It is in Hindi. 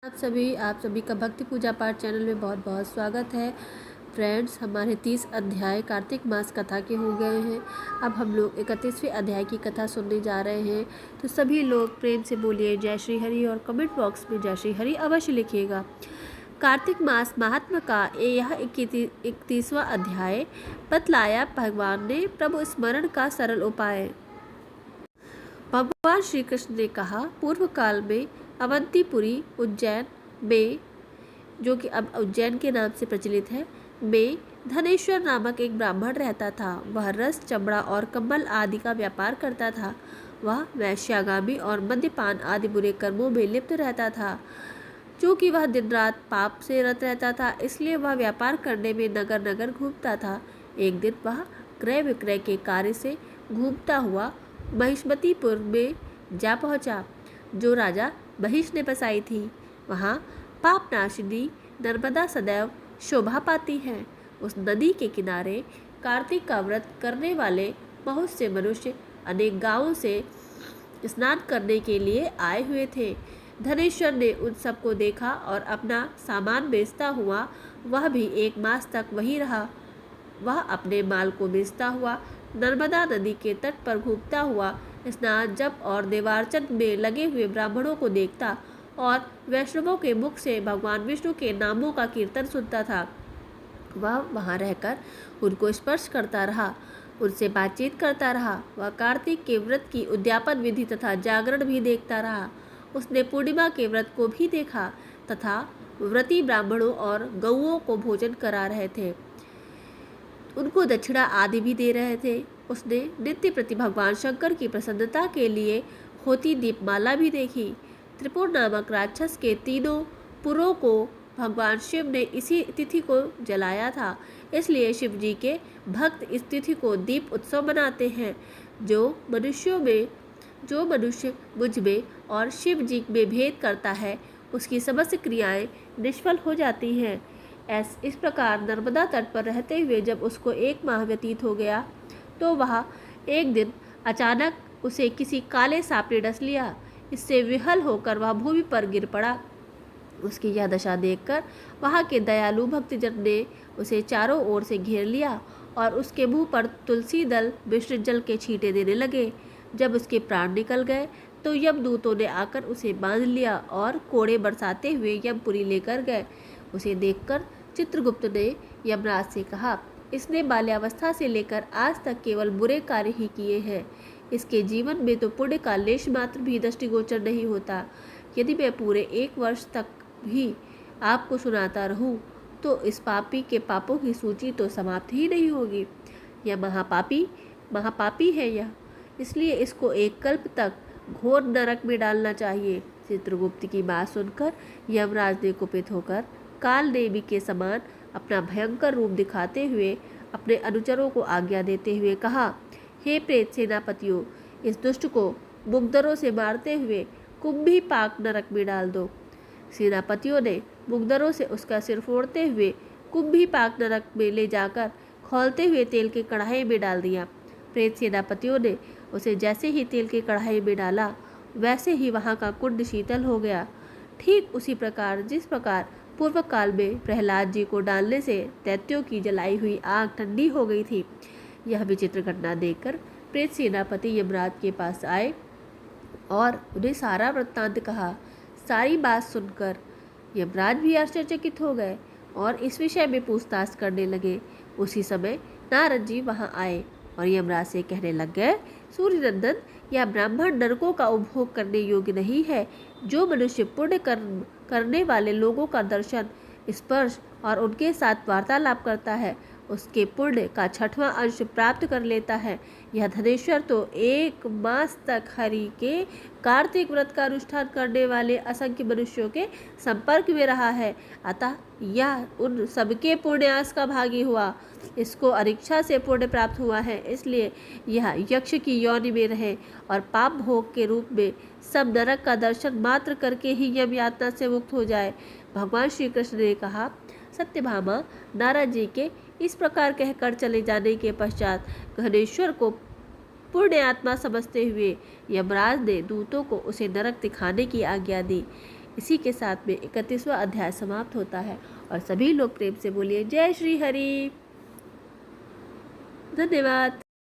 आप सभी का भक्ति पूजा पाठ चैनल में बहुत बहुत स्वागत है। फ्रेंड्स, हमारे 30 अध्याय कार्तिक मास कथा के हो गए हैं। अब हम लोग 31वें अध्याय की कथा सुनने जा रहे हैं। तो सभी लोग प्रेम से बोलिए जय श्री हरि और कमेंट बॉक्स में जय श्री हरि अवश्य लिखिएगा। कार्तिक मास महात्मा का यह 31वां अध्याय बतलाया भगवान ने प्रभु स्मरण का सरल उपाय। भगवान श्री कृष्ण ने कहा, पूर्व काल में अवंतीपुरी उज्जैन में, जो कि अब उज्जैन के नाम से प्रचलित है, में धनेश्वर नामक एक ब्राह्मण रहता था। वह रस, चमड़ा और कम्बल आदि का व्यापार करता था। वह वैश्यागामी और मद्यपान आदि बुरे कर्मों में लिप्त रहता था। चूँकि वह दिन रात पाप से रत रहता था, इसलिए वह व्यापार करने में नगर नगर घूमता था। एक दिन वह क्रय विक्रय के कार्य से घूमता हुआ महिष्मतीपुर में जा पहुँचा, जो राजा महिष ने बसाई थी। वहाँ पापनाशिनी नर्मदा सदैव शोभा पाती है। उस नदी के किनारे कार्तिक का व्रत करने वाले बहुत से मनुष्य अनेक गांवों से स्नान करने के लिए आए हुए थे। धनेश्वर ने उन सबको देखा और अपना सामान बेचता हुआ वह भी 1 मास तक वहीं रहा। वह अपने माल को बेचता हुआ नर्मदा नदी के तट पर घूमता हुआ स्नान, जप और देवार्चन में लगे हुए ब्राह्मणों को देखता और वैष्णवों के मुख से भगवान विष्णु के नामों का कीर्तन सुनता था। वह वहाँ रहकर उनको स्पर्श करता रहा, उनसे बातचीत करता रहा। वह कार्तिक के व्रत की उद्यापन विधि तथा जागरण भी देखता रहा। उसने पूर्णिमा के व्रत को भी देखा तथा व्रती ब्राह्मणों और गौओं को भोजन करा रहे थे, उनको दक्षिणा आदि भी दे रहे थे। उसने नित्य प्रति भगवान शंकर की प्रसन्नता के लिए होती दीपमाला भी देखी। त्रिपुर नामक राक्षस के 3 पुरों को भगवान शिव ने इसी तिथि को जलाया था, इसलिए शिव जी के भक्त इस तिथि को दीप उत्सव मनाते हैं। जो मनुष्य मुझ में और शिव जी में भेद करता है, उसकी समस्त क्रियाएं निष्फल हो जाती हैं। इस प्रकार नर्मदा तट पर रहते हुए जब उसको 1 माह व्यतीत हो गया, तो वह एक दिन अचानक उसे किसी काले सांप ने डस लिया। इससे विहल होकर वह भूमि पर गिर पड़ा। उसकी यह दशा देखकर वहाँ के दयालु भक्तजन ने उसे चारों ओर से घेर लिया और उसके मुंह पर तुलसी दल मिश्रित जल के छींटे देने लगे। जब उसके प्राण निकल गए तो यमदूतों ने आकर उसे बांध लिया और कोड़े बरसाते हुए यमपुरी लेकर गए। उसे देखकर चित्रगुप्त ने यमराज से कहा, इसने बाल्यावस्था से लेकर आज तक केवल बुरे कार्य ही किए हैं। इसके जीवन में तो पुण्य का लेश मात्र भी दृष्टिगोचर नहीं होता। यदि मैं पूरे 1 वर्ष तक भी आपको सुनाता रहूं, तो इस पापी के पापों की सूची तो समाप्त ही नहीं होगी। यह महापापी है यह, इसलिए इसको 1 कल्प तक घोर नरक में डालना चाहिए। चित्रगुप्त की बात सुनकर यमराज ने कुपित होकर काल नेमी के समान अपना भयंकर रूप दिखाते हुए अपने अनुचरों को आज्ञा देते हुए कहा, हे प्रेत सेनापतियों, इस दुष्ट को मुग्धरों से मारते हुए कुंभी पाक नरक में डाल दो। सेनापतियों ने मुग्धरों से उसका सिर फोड़ते हुए कुंभी पाक नरक में ले जाकर खौलते हुए तेल की कढ़ाई में डाल दिया। प्रेत सेनापतियों ने उसे जैसे ही तेल की कढ़ाई में डाला, वैसे ही वहाँ का कुंड शीतल हो गया। ठीक उसी प्रकार जिस प्रकार पूर्व काल में प्रहलाद जी को डालने से दैत्यों की जलाई हुई आग ठंडी हो गई थी। यह विचित्र घटना देखकर प्रेत सेनापति यमराज के पास आए और उन्हें सारा वृत्तांत कहा। सारी बात सुनकर यमराज भी आश्चर्यचकित हो गए और इस विषय में पूछताछ करने लगे। उसी समय नारद जी वहां आए और यमराज से कहने लग गए, सूर्यनंदन, यह ब्राह्मण नरकों का उपभोग करने योग्य नहीं है। जो मनुष्य पुण्य कर्म करने वाले लोगों का दर्शन, स्पर्श और उनके साथ वार्तालाप करता है, उसके पुण्य का 6वां अंश प्राप्त कर लेता है। यह धनेश्वर तो 1 मास तक हरि के कार्तिक व्रत का अनुष्ठान करने वाले असंख्य मनुष्यों के संपर्क में रहा है, अतः यह उन सबके पुण्यास का भागी हुआ। इसको अरिच्छा से पुण्य प्राप्त हुआ है, इसलिए यह यक्ष की योनि में रहे और पाप भोग के रूप में सब नरक का दर्शन मात्र करके ही यम यातना से मुक्त हो जाए। भगवान श्री कृष्ण ने कहा, सत्यभामा, नारद जी के इस प्रकार कहकर चले जाने के पश्चात गणेश्वर को पूर्ण आत्मा समझते हुए यमराज ने दूतों को उसे नरक दिखाने की आज्ञा दी। इसी के साथ में 31वां अध्याय समाप्त होता है। और सभी लोग प्रेम से बोलिए जय श्री हरि। धन्यवाद।